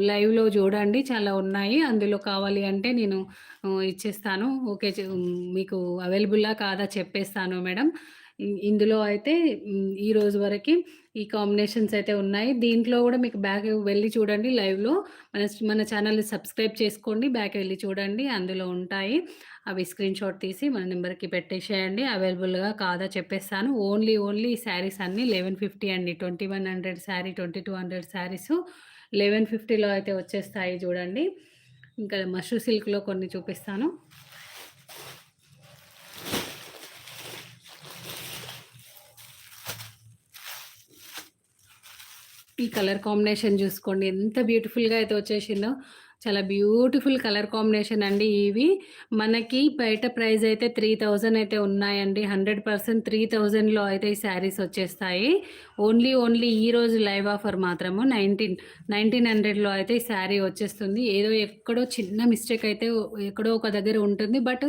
లైవ్‌లో జూడండి చాలా ఉన్నాయి. అందులో కావాలి అంటే నేను ఇచ్చేస్తాను. ఓకే. మీకు అవైలబుల్లా కాదా చెప్పేస్తాను మేడం. ఇందులో అయితే ఈ రోజు వరకి ఈ కాంబినేషన్స్ అయితే ఉన్నాయి. దీంట్లో గూడా మీకు బ్యాక్ వెళ్లి చూడండి లైవ్‌లో. మన ఛానెల్‌ని సబ్స్క్రైబ్ చేసుకోండి. బ్యాక్ వెళ్లి చూడండి. అందులో ఉంటాయి. అవి స్క్రీన్‌షాట్ తీసి మన నంబర్‌కి పెట్టేసేయండి. అవైలబుల్‌గా కాదా చెప్పేస్తాను. ఓన్లీ ఈ శారీస్ అన్నీ 1150 అండి. 2100 శారీ, 2200 శారీసు 1150లో అయితే వచ్చేస్తాయి చూడండి. ఇంకా మష్రూ సిల్క్‌లో కొన్ని చూపిస్తాను. ఈ కలర్ కాంబినేషన్ జూసుకోండి. ఎంత బ్యూటిఫుల్‌గా అయితే వచ్చేసిందో. చాలా బ్యూటిఫుల్ కలర్ కాంబినేషన్ అండి ఇవి. మనకి బయట ప్రైస్ అయితే 3000 అయితే ఉన్నాయండి. 100% 3000లో అయితే ఈ శారీస్ వచ్చేస్తాయి. ఓన్లీ ఈరోజు లైవ్ ఆఫర్ మాత్రము 1900లో అయితే ఈ శారీ వచ్చేస్తుంది. ఏదో ఎక్కడో చిన్న మిస్టేక్ అయితే ఎక్కడో ఒక దగ్గర ఉంటుంది. బట్